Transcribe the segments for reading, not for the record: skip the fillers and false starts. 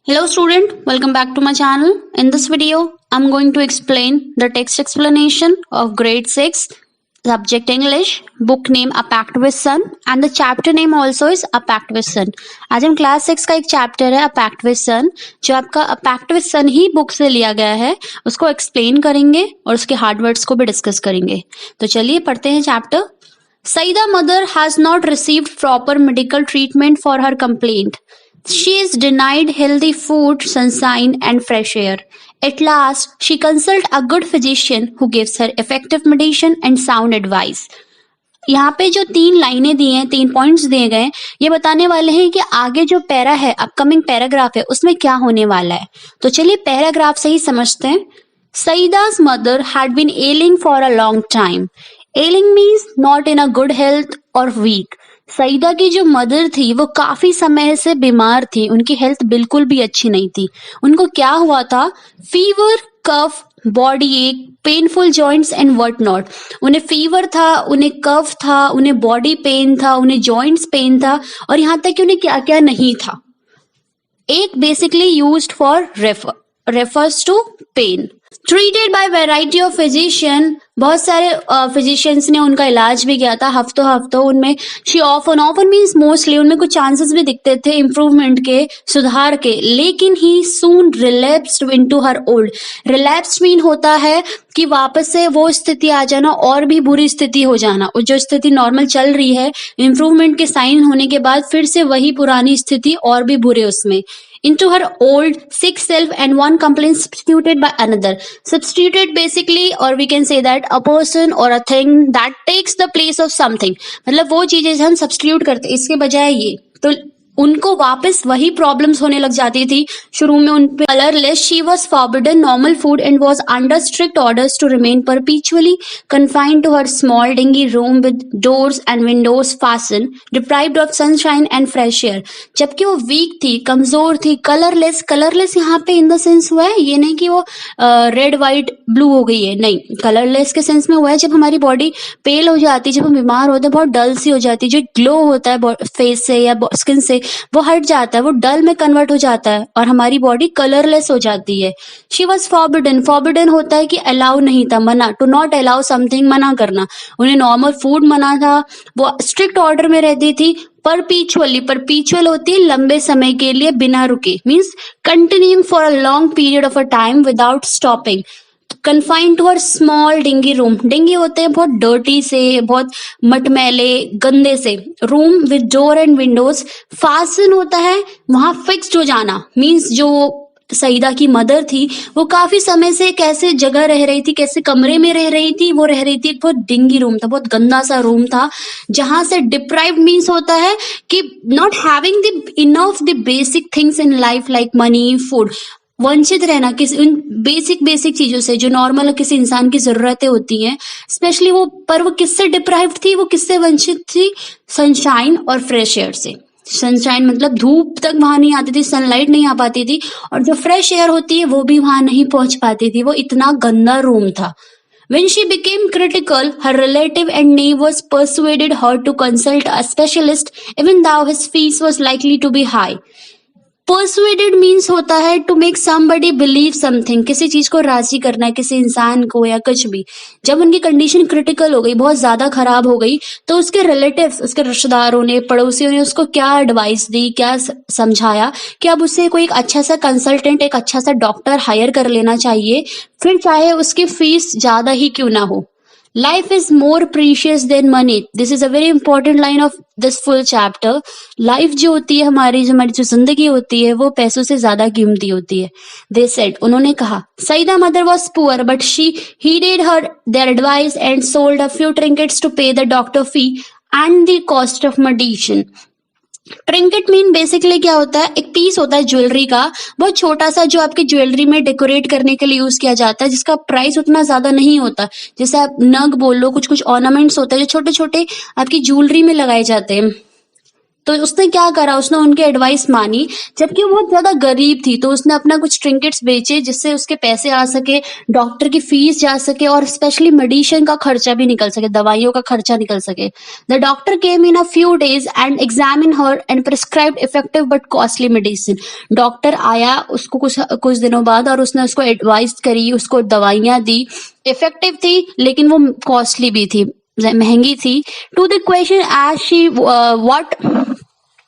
Hello student, welcome back to my channel. In this video, I'm going to explain the text explanation of grade 6, subject English, book name A Pact with Sun and the chapter name also is A Pact with Sun. आज हम class 6 का एक chapter है A Pact with Sun, जो आपका A Pact with Sun he book से लिया गया है, उसको एक्सप्लेन करेंगे और उसके हार्ड वर्ड्स को भी डिस्कस करेंगे. तो चलिए पढ़ते हैं chapter. Saida mother has not received proper medical treatment for her complaint. She is denied healthy food, sunshine, and fresh air. At last, she consults a good physician who gives her effective medicine and sound advice. यहाँ पे जो 3 लाइनें दी हैं, 3 points दिए गए, ये बताने वाले हैं कि आगे जो पैरा है, अपकमिंग पैराग्राफ है, उसमें क्या होने वाला है. तो चलिए पैराग्राफ से ही समझते हैं. Saida's mother had been ailing for a long time. Ailing means not in a good health or weak. Saeeda की जो मदर थी वो काफी समय से बीमार थी, उनकी हेल्थ बिल्कुल भी अच्छी नहीं थी. उनको क्या हुआ था? फीवर, कफ, बॉडी एक, painful joints and what not. उन्हें फीवर था, उन्हें कफ था, उन्हें बॉडी पेन था, उन्हें जॉइंट्स पेन था और यहाँ तक कि उन्हें क्या क्या नहीं था. एक basically used for refers to pain. Treated by variety of physician, बहुत सारे फिजिशियंस ने उनका इलाज भी किया था हफ्तों उनमें. शी ऑफन मीन्स मोस्टली, उनमें कुछ चांसेस भी दिखते थे इम्प्रूवमेंट के, सुधार के, लेकिन ही सून रिलैप्स्ड इनटू हर ओल्ड. रिलैप्स्ड मीन होता है कि वापस से वो स्थिति आ जाना और भी बुरी स्थिति हो जाना. और जो स्थिति नॉर्मल चल रही है, इम्प्रूवमेंट के साइन होने के बाद फिर से वही पुरानी स्थिति और भी बुरे उसमें. Into her old sick self and one complaint substituted by another. Substituted basically, or we can say that a person or a thing that takes the place of something. मतलब वो चीजें हम substitute करते, इसके बजाय ये, तो उनको वापस वही प्रॉब्लम्स होने लग जाती थी. शुरू में उन पे colourless, she was forbidden normal food and was under strict orders to remain perpetually confined to her small dingy room with doors and windows fastened, deprived of sunshine and fresh air. जबकि वो week थी, कमजोर थी. Colourless यहाँ पे in the sense हुआ है, ये नहीं कि वो रेड वाइट ब्लू हो गई है, नहीं. कलरलेस के सेंस में हुआ है जब हमारी बॉडी पेल हो जाती है, जब हम बीमार होते हैं, बहुत डल सी हो जाती है. जो ग्लो होता है फेस से या स्किन से, वो हट जाता है, वो डल में कन्वर्ट हो जाता है और हमारी बॉडी कलरलेस हो जाती है. शी वॉज फॉरबिडन होता है कि अलाउ नहीं था, मना, टू नॉट अलाउ समथिंग, मना करना. उन्हें नॉर्मल फूड मना था, वो स्ट्रिक्ट ऑर्डर में रहती थी. परपीचुअल होती है लंबे समय के लिए, बिना रुके, means continuing for a long period of a time without stopping. confined to her small dingy room. Dingy होते हैं बहुत डर्टी से, बहुत मटमैले, गंदे से. Room with door and windows. फासन होता है वहां फिक्स्ड हो जाना, मीन्स जो सईदा की मदर थी वो काफी समय से कैसे जगह रह रही थी, कैसे कमरे में रह रही थी, वो रह रही थी. एक बहुत डिंगी रूम था, बहुत गंदा सा रूम था, जहां से डिप्राइव्ड मीन्स होता है कि not having the enough the basic things in life like money, food. वंचित रहना किसी उन बेसिक चीजों से जो नॉर्मल किसी इंसान की जरूरतें होती हैं, स्पेशली वो. पर वो किससे डिप्राइव्ड थी, वो किससे वंचित थी? सनशाइन और फ्रेश एयर से. सनशाइन मतलब धूप तक वहां नहीं आती थी, सनलाइट नहीं आ पाती थी, और जो फ्रेश एयर होती है वो भी वहां नहीं पहुंच पाती थी. वो इतना गंदा रूम था. When she became critical, her relative and neighbors persuaded her to consult a specialist, even though his fees was likely to be high. Persuaded means होता है to make somebody believe something, किसी चीज को राजी करना, किसी इंसान को या कुछ भी. जब उनकी कंडीशन क्रिटिकल हो गई, बहुत ज्यादा खराब हो गई, तो उसके रिलेटिव्स, उसके रिश्तेदारों ने, पड़ोसियों ने उसको क्या एडवाइस दी, क्या समझाया कि अब उसे कोई एक अच्छा सा कंसल्टेंट, एक अच्छा सा डॉक्टर हायर कर लेना चाहिए, फिर चाहे उसकी फीस ज्यादा ही क्यों ना हो. Life is more precious than money. This is a very important line of this full chapter. Life जो होती है हमारी जो जिंदगी होती है, वो पैसों से ज्यादा कीमती होती है. They said, उन्होंने कहा, Saida mother was poor, but she heeded their advice and sold a few trinkets to pay the doctor fee and the cost of medicine. Trinket mean basically क्या होता है? एक पीस होता है ज्वेलरी का, बहुत छोटा सा, जो आपकी ज्वेलरी में डेकोरेट करने के लिए यूज किया जाता है, जिसका प्राइस उतना ज्यादा नहीं होता. जैसे आप नग बोल लो, कुछ ऑर्नामेंट्स होते हैं जो छोटे छोटे आपकी ज्वेलरी में लगाए जाते हैं. तो उसने क्या करा, उसने उनकी एडवाइस मानी, जबकि वो बहुत ज्यादा गरीब थी। तो उसने अपना कुछ ट्रिंकेट्स बेचे जिससे उसके पैसे आ सके, डॉक्टर की फीस जा सके और स्पेशली मेडिसिन का खर्चा भी निकल सके, दवाइयों का खर्चा निकल सके। The doctor came in a few days and examine her and prescribed effective but costly medicine. Doctor आया उसको कुछ कुछ दिनों बाद और उसने उसको एडवाइस करी, उसको दवाइयां दी, इफेक्टिव थी लेकिन वो कॉस्टली भी थी, महंगी थी। To the question as she what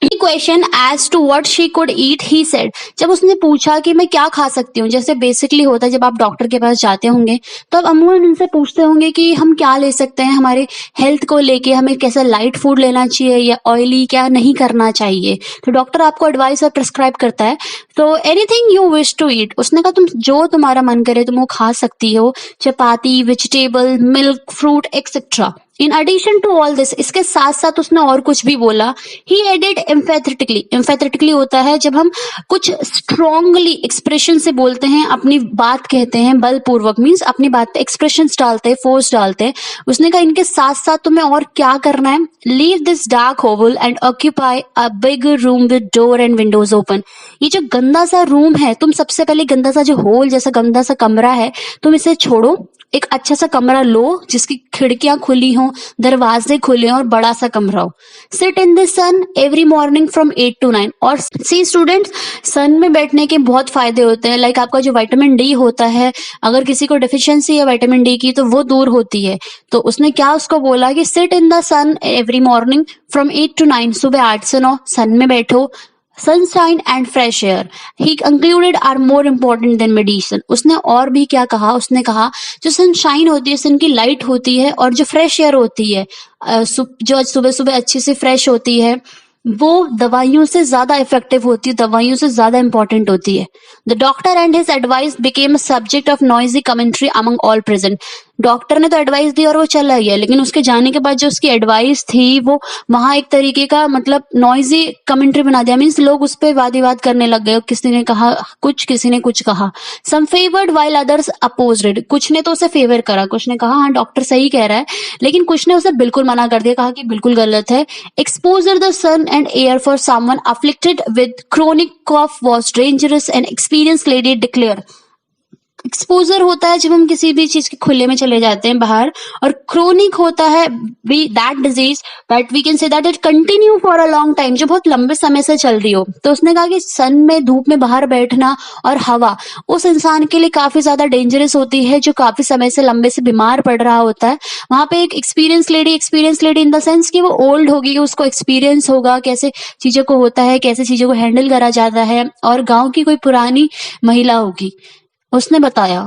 question as to what she could eat, he said, जब उसने पूछा कि मैं क्या खा सकती हूँ, जैसे बेसिकली होता है जब आप डॉक्टर के पास जाते होंगे तो आप अमूमन उनसे पूछते होंगे कि हम क्या ले सकते हैं हमारे हेल्थ को लेके, हमें कैसा लाइट फूड लेना चाहिए या ऑयली क्या नहीं करना चाहिए। तो डॉक्टर आपको एडवाइस और प्रिस्क्राइब करता है। तो anything you wish to eat, उसने कहा तुम जो तुम्हारा मन करे तुम वो खा सकती हो, chapati, vegetable, milk, fruit etcetera. In addition to all this, इसके साथ साथ उसने और कुछ भी बोला। ही एडेड एम्फेथेटिकली, एम्फेथेटिकली होता है जब हम कुछ स्ट्रॉन्गली एक्सप्रेशन से बोलते हैं, अपनी बात कहते हैं बलपूर्वक, मीन्स अपनी बात पे एक्सप्रेशंस डालते हैं, फोर्स डालते हैं। उसने कहा इनके साथ साथ तुम्हें और क्या करना है, leave this dark hole and occupy a big room with door and Windows open. ये जो गंदा सा रूम है, तुम सबसे पहले गंदा सा जो होल जैसा गंदा सा कमरा है, तुम इसे छोड़ो, एक अच्छा सा कमरा लो जिसकी खिड़कियां खुली हों, दरवाजे खुले हों और बड़ा सा कमरा हो। Sit in the sun every morning from 8 to 9। और सी स्टूडेंट्स, सन में बैठने के बहुत फायदे होते हैं, लाइक आपका जो विटामिन डी होता है, अगर किसी को डेफिशिएंसी है विटामिन डी की तो वो दूर होती है। तो उसने क्या उसको बोला कि sit in the sun every morning from 8 to 9, सुबह 8 से 9 सन में बैठो। Sunshine and fresh air he concluded are more important than medicine. उसने और भी क्या कहा, उसने कहा जो सनशाइन होती है, सन की लाइट होती है, और जो फ्रेश एयर होती है, जो सुबह सुबह अच्छी से फ्रेश होती है, वो दवाइयों से ज्यादा इफेक्टिव होती है, दवाइयों से ज्यादा इंपॉर्टेंट होती है। The doctor and his advice became subject of noisy commentary among all present. Doctor ने तो एडवाइस दी और वो चला गया, लेकिन उसके जाने के बाद जो उसकी एडवाइस थी वो वहां एक तरीके का मतलब नॉइजी कमेंट्री बना दिया, मीन्स लोग उस पर वाद विवाद करने लग गए, किसी ने कहा कुछ, किसी ने कुछ कहा। सम फेवर्ड वाइल अदर्स अपोज्ड, कुछ ने तो उसे फेवर करा, कुछ ने कहा हाँ डॉक्टर सही कह रहा है, लेकिन कुछ ने उसे बिल्कुल मना कर दिया, कहा कि बिल्कुल गलत है। Exposure the sun and air for someone afflicted with chronic cough was dangerous and experience lady declare. Exposure होता है जब हम किसी भी चीज के खुले में चले जाते हैं बाहर, और क्रोनिक होता है that disease but we can say that it continue for a long time, जो बहुत लंबे समय से चल रही हो। तो उसने कहा कि सन में, धूप में बाहर बैठना और हवा उस इंसान के लिए काफी ज्यादा डेंजरस होती है जो काफी समय से लंबे से बीमार पड़ रहा होता है। वहां पे एक experience lady in the sense कि वो ओल्ड होगी, उसको एक्सपीरियंस होगा कैसे चीजों को होता है, कैसे चीजों को हैंडल करा जाता है, और गाँव की कोई पुरानी महिला होगी। उसने बताया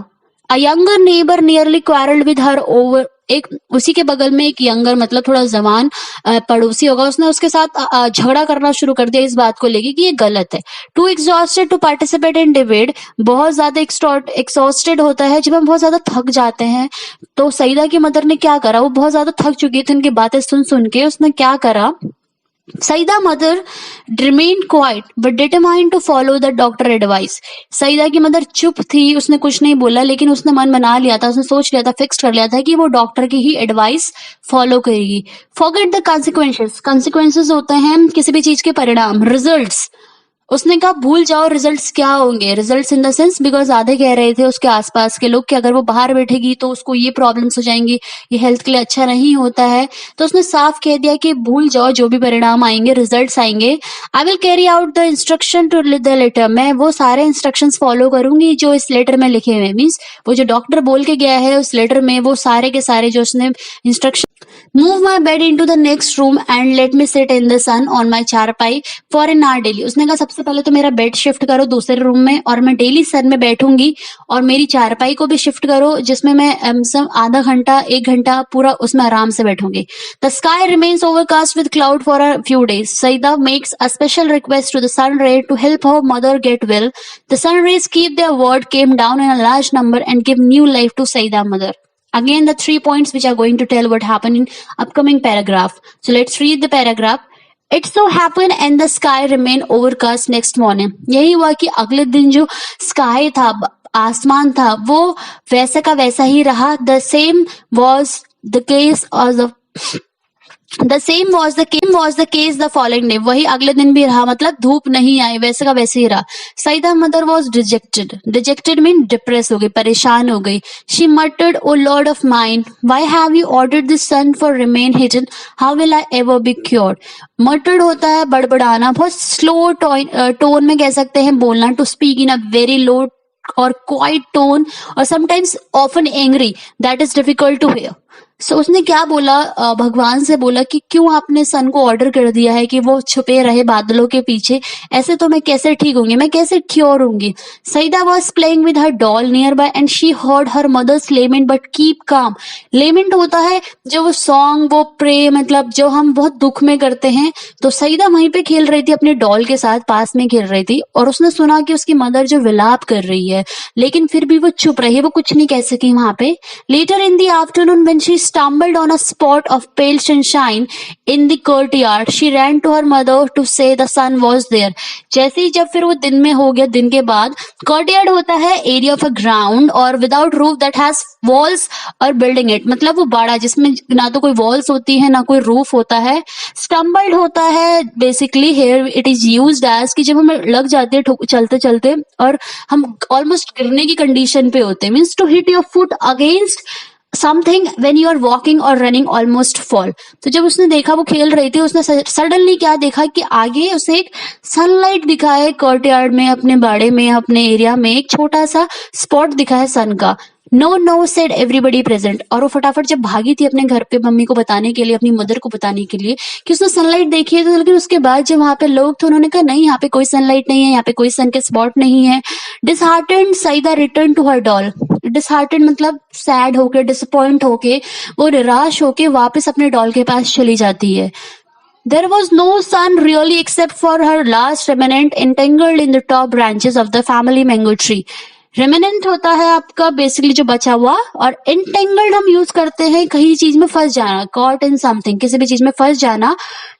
a younger neighbour nearly quarrelled with her over, एक उसी के बगल में एक यंगर मतलब थोड़ा जवान पड़ोसी होगा, उसने उसके साथ झगड़ा करना शुरू कर दिया इस बात को लेके कि ये गलत है। Too exhausted to participate in debate, बहुत ज्यादा एक्सॉस्टेड होता है जब हम बहुत ज्यादा थक जाते हैं। तो सईदा की मदर ने क्या करा, वो बहुत ज्यादा थक चुकी थी उनकी बातें सुन सुन के, उसने क्या करा, Saida mother remained quiet but determined to follow the doctor advice। Saida की मदर चुप थी, उसने कुछ नहीं बोला, लेकिन उसने मन बना लिया था, उसने सोच लिया था, फिक्स कर लिया था कि वो डॉक्टर की ही एडवाइस फॉलो करेगी। फॉरगेट द consequences, consequences होते हैं किसी भी चीज के परिणाम, रिजल्ट्स। उसने कहा भूल जाओ रिजल्ट्स क्या होंगे, results in the sense because आधे कह रहे थे उसके आसपास के लोग कि अगर वो बाहर बैठेगी तो उसको ये प्रॉब्लम्स हो जाएंगी, ये हेल्थ के लिए अच्छा नहीं होता है। तो उसने साफ कह दिया कि भूल जाओ जो भी परिणाम आएंगे, रिजल्ट्स आएंगे। I will carry out the instruction to the letter, मैं वो सारे इंस्ट्रक्शंस फॉलो करूंगी जो इस लेटर में लिखे हुए, मीन्स वो जो डॉक्टर बोल के गया है उस लेटर में वो सारे के सारे जो उसने instruction. Move my bed into the next room and let me sit in the sun on my charpai for an our daily. उसने कहा सबसे पहले तो मेरा बेड शिफ्ट करो दूसरे रूम में, और मैं डेली सन में बैठूंगी, और मेरी चारपाई को भी शिफ्ट करो जिसमें मैं आधा घंटा 1 घंटा पूरा उसमें आराम से बैठूंगी। The sky remains overcast with cloud for a few days. Saida makes a special request to the sun ray to help her mother get well. The sun rays keep their word, came down in a large number and give new life to Saida mother. Again, the 3 points which are going to tell what happened in upcoming paragraph. So let's read the paragraph. It so happened and the sky remained overcast next morning. यही हुआ कि अगले दिन जो sky था, आसमान था, वो वैसा का वैसा ही रहा. The same was the case as of the same was the case the following day, वही अगले दिन भी रहा, मतलब धूप नहीं आई, वैसे का वैसे ही रहा. Saida mother was dejected mean depress हो गई, परेशान हो गई. She muttered, O Lord of mind, why have you ordered this sun for remain hidden, how will I ever be cured. Muttered होता है बड़बड़ाना, बहुत स्लो टोन में कह सकते हैं बोलना, to speak in a very low और क्वाइट टोन, और sometimes often angry, that is difficult to hear. So उसने क्या बोला, भगवान से बोला कि क्यों आपने सन को ऑर्डर कर दिया है कि वो छुपे रहे बादलों के पीछे, ऐसे तो मैं कैसे ठीक होंगी, मैं कैसे क्योर होंगी. Saida was playing with her doll nearby and she heard her mother's lament but keep calm. Lament होता है जो वो सॉन्ग, वो प्रे, मतलब जो हम बहुत दुख में करते हैं. तो सईदा वहीं पे खेल रही थी अपने डॉल के साथ, पास में खेल रही थी, और उसने सुना कि उसकी मदर जो विलाप कर रही है, लेकिन फिर भी वो चुप रही, वो कुछ नहीं कह सकी वहां पे. Later in the afternoon, when she stumbled on a spot of pale sunshine in the courtyard, she ran to her mother to say the sun was there. जैसे ही जब फिर वो दिन में हो गया, दिन के बाद, courtyard होता है area of a ground or without roof that has walls or building it, मतलब वो बाड़ा जिसमें ना तो कोई walls होती है ना कोई roof होता है. Stumbled होता है basically here it is used as कि जब हमें लग जाती है चलते चलते और हम ऑलमोस्ट गिरने की कंडीशन पे होते हैं, means to hit your foot against something when you are walking और रनिंग ऑलमोस्ट फॉल. तो जब उसने देखा, वो खेल रही थी, उसने सडनली क्या देखा कि आगे उसे एक सनलाइट दिखा है कोर्टयार्ड में, अपने बाड़े में, अपने एरिया में एक छोटा सा स्पॉट दिखा है सन का. No no said everybody present. और वो फटाफट जब भागी थी अपने घर पे मम्मी को बताने के लिए, अपनी मदर को बताने के लिए कि उसने सनलाइट देखी है. तो लेकिन उसके बाद जब वहां पे लोग थे, उन्होंने कहा नहीं, यहाँ पे कोई सनलाइट नहीं है, यहाँ पे कोई सन के स्पॉट नहीं है. Disheartened Saida return to her doll. Disheartened मतलब सैड होके, डिसअपॉइंट होके, वो निराश होके वापस अपने डॉल के पास चली जाती है. There was no sun really except for her last remnant entangled in the top branches of the family mango tree. Remnant होता है आपका बेसिकली जो बचा हुआ, और एंटेंगल्ड हम यूज करते हैं कहीं चीज में फंस जाना, कॉट इन समथिंग, किसी भी चीज में फंस जाना.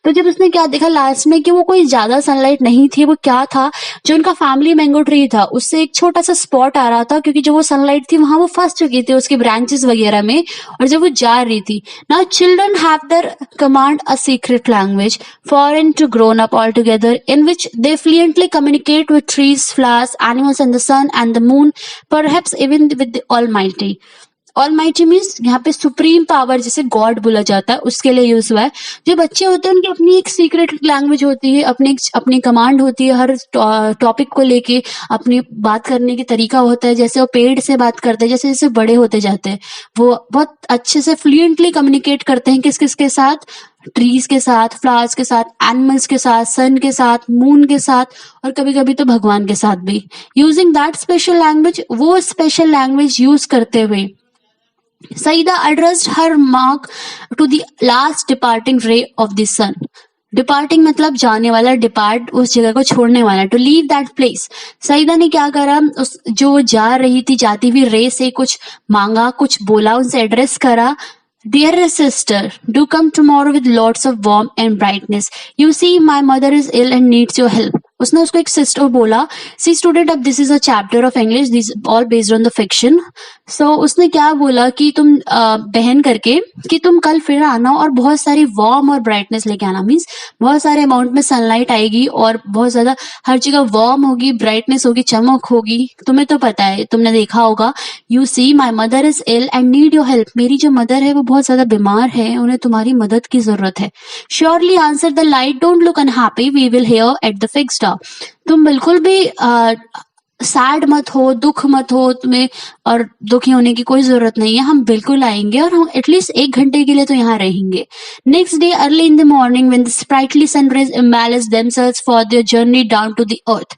तो जब उसने क्या देखा लास्ट में कि वो कोई ज्यादा सनलाइट नहीं थी, वो क्या था, जो उनका फैमिली मैंगो ट्री था उससे एक छोटा सा स्पॉट आ रहा था, क्योंकि जो वो सनलाइट थी वहां वो फंस चुकी थी उसकी ब्रांचेस वगैरह में, और जब वो जा रही थी. Now children have their command a secret language foreign to grown up all together in which they fluently communicate with trees, flowers, animals and the sun and the moon, perhaps even with the Almighty. Almighty means यहाँ पे supreme power, जिसे God बोला जाता है, उसके लिए use हुआ है. जो बच्चे होते हैं उनकी अपनी एक सीक्रेट लैंग्वेज होती है, अपनी कमांड होती है, हर टॉपिक को लेके अपनी बात करने की तरीका होता है. जैसे वो पेड़ से बात करते हैं, जैसे जैसे बड़े होते जाते हैं वो बहुत अच्छे से फ्लुएंटली कम्युनिकेट करते हैं. किस किस के साथ? ट्रीज के साथ, फ्लावर्स के साथ, एनिमल्स के साथ, सन के साथ, मून के साथ, और कभी कभी तो भगवान के साथ भी. यूजिंग दैट स्पेशल लैंग्वेज, वो स्पेशल लैंग्वेज यूज करते हुए Saida addressed her remark to the last departing ray of the sun. Departing मतलब जाने वाला, डिपार्ट उस जगह को छोड़ने वाला, to leave that place. Saida ने क्या करा, उस जो जा रही थी जाती हुई रे से कुछ मांगा, कुछ बोला, उनसे एड्रेस करा. Dear sister, do come tomorrow with lots of warmth and brightness. You see, my mother is ill and needs your help. उसने उसको एक सिस्टर बोला. सी स्टूडेंट, अब this is a chapter of English, this all based on the fiction. So उसने क्या बोला कि तुम बहन करके कि तुम कल फिर आना और बहुत सारी वार्म और ब्राइटनेस लेके आना. मीन्स बहुत सारे अमाउंट में सनलाइट आएगी और बहुत ज्यादा हर जगह वार्म होगी, ब्राइटनेस होगी, चमक होगी. तुम्हें तो पता है, तुमने देखा होगा. You see my mother is ill and need your help. मेरी जो मदर है वो बहुत ज्यादा बीमार है, उन्हें तुम्हारी मदद की जरूरत है. Surely answer the light, don't look unhappy, we will here at the fixed. तुम बिल्कुल भी सैड मत हो, दुख मत हो, तुम्हें और दुखी होने की कोई जरूरत नहीं है. हम बिल्कुल आएंगे और हम एटलीस्ट 1 घंटे के लिए तो यहाँ रहेंगे. Next day early in the morning when the sprightly sunrise embellish themselves for their journey down to the earth.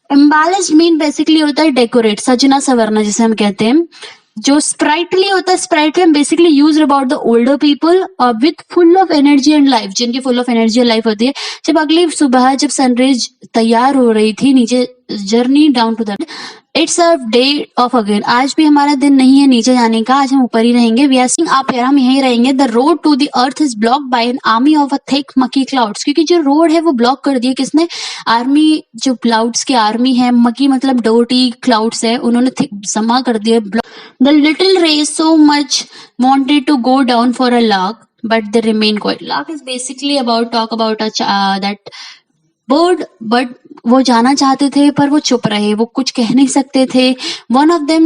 Embellish mean basically होता है डेकोरेट, सजना सवरना जिसे हम कहते हैं. जो स्प्राइटली होता है, sprightly basically use about the older people with full of energy and life, जिनकी full of energy and life होती है. जब अगली सुबह जब सनराइज तैयार हो रही थी नीचे, journey down to the, it's a day off again. आज भी हमारा दिन नहीं है नीचे जाने का, आज हम ऊपर ही रहेंगे. We are seeing up here, हम यहीं रहेंगे. The road to the earth is blocked by an army of a thick murky clouds. क्योंकि जो रोड है वो ब्लॉक कर दिया किसने? आर्मी, जो क्लाउड्स की आर्मी है. मकी मतलब डोटी क्लाउड्स है, उन्होंने थिक जमा कर दिया. द लिटिल रे so much wanted to go down for a lark but they remain quiet. Lark is basically about talk about that bird, but वो जाना चाहते थे पर वो चुप रहे, वो कुछ कह नहीं सकते थे. One of them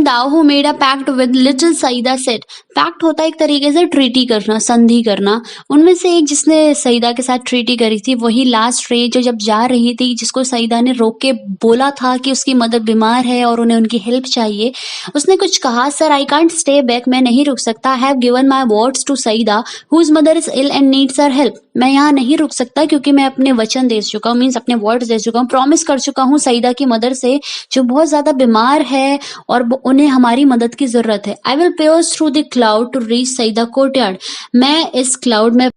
thou who made a pact with little Saida said. Pact होता है एक तरीके से ट्रीटी करना, संधि करना. उनमें से एक जिसने सईदा के साथ ट्रीटी करी थी वही लास्ट रे जो जब जा रही थी, जिसको सईदा ने रोक के बोला था कि उसकी मदर बीमार है और उन्हें उनकी हेल्प चाहिए. उसने कुछ कहा, sir I can't stay back, मैं नहीं रुक सकता. I have given my words to Saida whose mother is ill and needs her help. मैं यहाँ नहीं रुक सकता क्योंकि मैं अपने वचन दे चुका हूँ, मीन्स अपने वर्ड्स दे चुका हूँ, प्रॉमिस कर चुका हूँ सईदा की मदर से जो बहुत ज्यादा बीमार है और उन्हें हमारी मदद की जरूरत है. I will pierce through the cloud to reach Saida courtyard. मैं इस क्लाउड में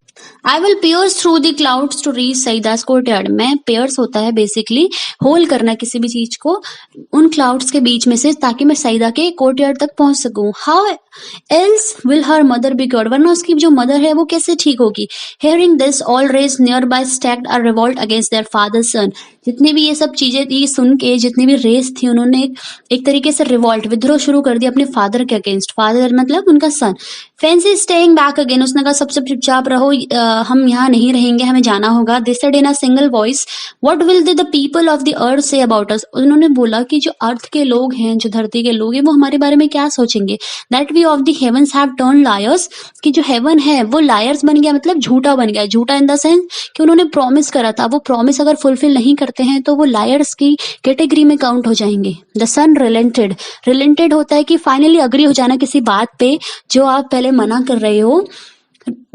I will pierce through the clouds to reach Saida's courtyard. मैं pierce होता है बेसिकली होल करना किसी भी चीज को उन क्लाउड्स के बीच में से, ताकि मैं सईदा के कोर्टयार्ड तक पहुंच सकूं. How else will her mother be cured, वरना उसकी जो मदर है वो कैसे ठीक होगी. Hearing this all rays nearby staged a revolt against their father sun. जितनी भी ये सब चीजें थी सुन के, जितनी भी रेस थी, उन्होंने एक तरीके से रिवोल्ट, विद्रोह शुरू कर दिया अपने फादर के अगेंस्ट. फादर मतलब उनका सन. फैंसी स्टेइंग बैक अगेन, उसने कहा सबसे चुपचाप रहो, हम यहाँ नहीं रहेंगे, हमें जाना होगा. They said in a single voice, what will the people of the earth say about us. उन्होंने बोला कि जो अर्थ के लोग हैं, जो धरती के लोग हैं, वो हमारे बारे में क्या सोचेंगे. That we of the heavens have turn liars, कि जो हेवन है वो लायर्स बन गया, मतलब झूठा बन गया. झूठा इन द सेंस कि उन्होंने प्रॉमिस करा था, वो प्रॉमिस अगर फुलफिल नहीं करते हैं तो वो लायर्स की कैटेगरी में काउंट हो जाएंगे. द सन रिलेंटेड होता है कि फाइनली अग्री हो जाना किसी बात पे जो आप पहले मना कर रहे हो.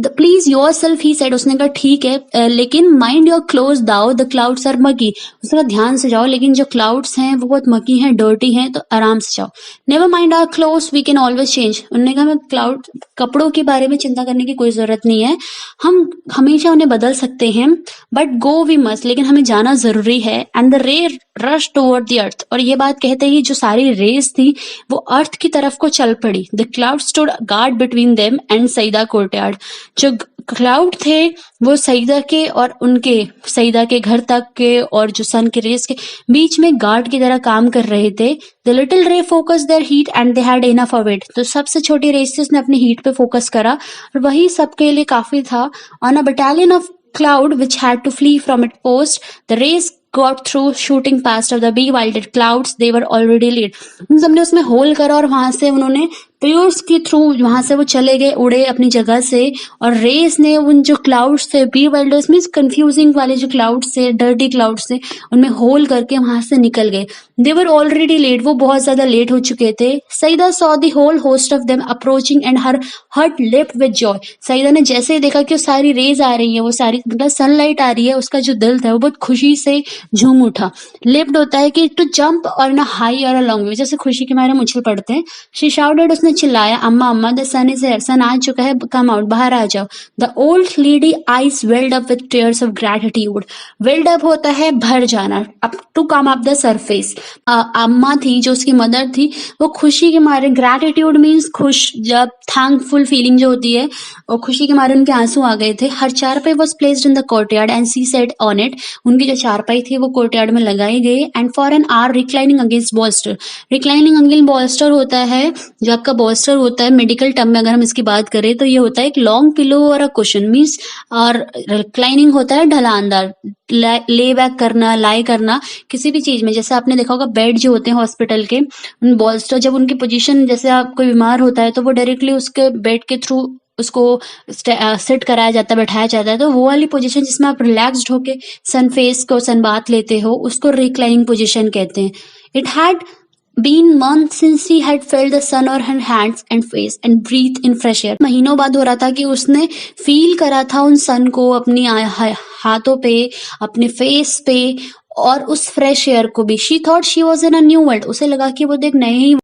Please your self he said, उसने कहा ठीक है, लेकिन माइंड योर क्लोज दाओ द क्लाउड्स आर मकी. उसने कहा ध्यान से जाओ, लेकिन जो क्लाउड्स हैं वो बहुत मकी हैं, डर्टी हैं, तो आराम से जाओ. Never mind our close we can always change. उन्होंने कहा मैं क्लाउड कपड़ों के बारे में चिंता करने की कोई जरूरत नहीं है, हम हमेशा उन्हें बदल सकते हैं. बट गो वी मस्ट, लेकिन हमें जाना जरूरी है. एंड द रे रश टुवर्ड द अर्थ, और ये बात कहते ही जो सारी रेस थी वो अर्थ की तरफ को चल पड़ी. The cloud stood guard between them and Saeeda courtyard. जो क्लाउड थे वो सईदा के और उनके सईदा के घर तक के और जो सन के रेस के बीच में गार्ड की तरह काम कर रहे थे. The little ray focus their heat and they had enough of it. तो सबसे छोटी रेस थी, उसने अपने हीट पे फोकस करा और वही सबके लिए काफी था. On a battalion of cloud which had to flee from its post, the race got through shooting past of the bewildered clouds they were already late. उन सबने उसमें होल करा और वहां से उन्होंने प्योर्स के थ्रू वहां से वो चले गए, उड़े अपनी जगह से. और रेस ने उन जो क्लाउड्स थे, बी वाइल्डर्स मीन्स कंफ्यूजिंग वाले जो क्लाउड्स थे, डर्टी क्लाउड्स थे, उनमें होल करके वहां से निकल गए. दे वर ऑलरेडी लेट, वो बहुत ज्यादा लेट हो चुके थे. Saeeda saw the whole host of them approaching and her heart leaped with joy. Saeeda ने जैसे ही देखा कि वो सारी रेज आ रही है, वो सारी मतलब सनलाइट आ रही है, उसका जो दिल था वो बहुत खुशी से झूम उठा. लिप्ड होता है कि टू जंप और ना हाई और लॉन्ग वे, जैसे खुशी के मारे उछल पड़ते हैं. शी शाउटेड, उसने चिल्लाया, Amma Amma the sun is here, sun आ चुका है, कम आउट, बाहर आ जाओ. The old lady eyes welled up with tears of gratitude. Welled up होता है भर जाना, up to come up the surface. अम्मा थी जो उसकी मदर थी, वो खुशी के मारे, ग्रैटिट्यूड मीन्स खुश, जब थैंकफुल फीलिंग जो होती है, और खुशी के मारे उनके आंसू आ गए थे. Her charpai was placed in the courtyard and she sat on it. उनकी जो चारपाई थी वो कोर्टयार्ड में लगाई गई. And for an hour reclining against bolster. Reclining against bolster होता है, जो आपका बॉल्स्टर होता है मेडिकल टर्म में अगर हम इसकी बात करें तो ये होता है एक लॉन्ग पिलो और अ कुशन मीन्स. और रिक्लाइनिंग होता है ढलानदार, ले बैक करना, लाई करना किसी भी चीज में. जैसे आपने देखा होगा बेड जो होते हैं हॉस्पिटल के, उन बॉल्स्टर जब उनकी पोजीशन, जैसे आप कोई बीमार होता है तो वो डायरेक्टली उसके बेड के थ्रू उसको सिट कराया जाता है, बैठाया जाता है. तो वो वाली पोजीशन जिसमें आप रिलैक्स्ड होके सन फेस को सन बात लेते हो, उसको रिक्लाइनिंग पोजीशन कहते हैं. It had been months since he had felt the sun on her hands and face and breathed in fresh air. महीनों बाद हो रहा था कि उसने फील करा था उन सन को अपनी हाथों पे, अपने फेस पे और उस फ्रेश एयर को भी. She thought she was in a new world. उसे लगा कि वो एक नए ही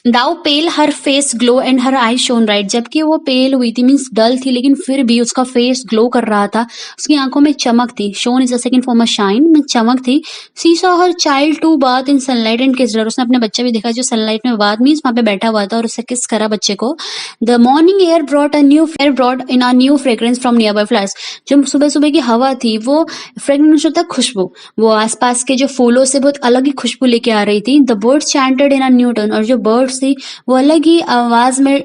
though pale her face glow and her eye shone right. जबकि वो पेल हुई थी मीन्स डल थी, लेकिन फिर भी उसका फेस ग्लो कर रहा था, उसकी आंखों में चमक थी. Shone is a second form of shine, mean चमक थी. She saw her child to bath in sunlight and kissed her. उसने अपने बच्चा भी देखा जो सनलाइट में बाथ मीन्स वहां पे बैठा हुआ था और उससे किस करा बच्चे को. The morning air brought in a new fragrance from near by flowers. जो सुबह सुबह की हवा थी वो फ्रेग्रेंस होता है खुशबू, वो आसपास के जो फूलों से बहुत अलग ही खुशबू लेके आ रही थी. The birds chanted in a new turn. और जो बर्ड्स वर्ड्स थी वो अलग ही आवाज में,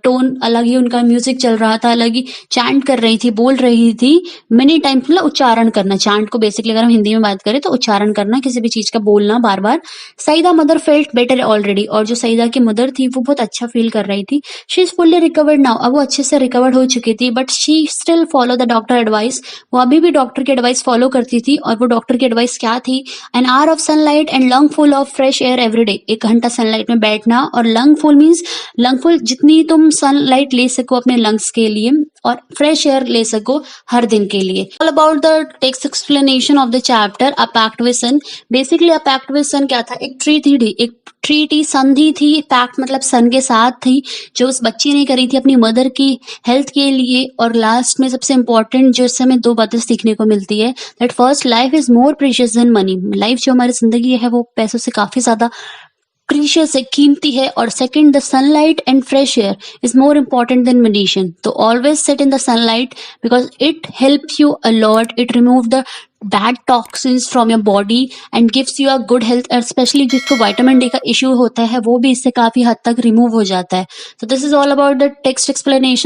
टोन अलग ही उनका म्यूजिक चल रहा था, अलग ही चैंट कर रही थी, बोल रही थी मेनी टाइम्स, मतलब उच्चारण करना। चैंट को बेसिकली अगर हम हिंदी में बात करें तो उच्चारण करना, किसी भी चीज का बोलना बार बार। Saida mother felt better already, और जो सईदा की मदर थी वो बहुत अच्छा फील कर रही थी। She is fully recovered now, अब वो अच्छे से रिकवर्ड हो चुकी थी, but she still follow the doctor advice, वो अभी भी डॉक्टर की एडवाइस फॉलो करती थी। और वो डॉक्टर की एडवाइस क्या थी? An hour of sunlight and lung full of fresh air every day, 1 घंटा सनलाइट में बैठना, और lung full means lung full जितनी तुम सनलाइट ले सको अपने लंग्स के लिए, और फ्रेश एयर ले सको हर दिन के लिए। All about the text explanation of the chapter a pact with sun. Basically a pact with sun क्या था? एक ट्रीटी संधि थी। पैक्ट मतलब सन के साथ थी, जो उस बच्ची ने करी थी अपनी मदर की हेल्थ के लिए। और लास्ट में सबसे इंपॉर्टेंट जो इससे हमें 2 बातें सीखने को मिलती है, that first, life is more precious than money. Life जो हमारी जिंदगी है वो पैसों से काफी ज्यादा प्रीशियस है, कीमती है। और second, the sunlight and fresh air is more important than medicine. तो always sit in the sunlight because it helps you a lot, it remove the bad toxins from your body and gives you a good health. Specially जिसको vitamin D का issue होता है वो भी इससे काफी हद तक रिमूव हो जाता है। So this is all about the text explanation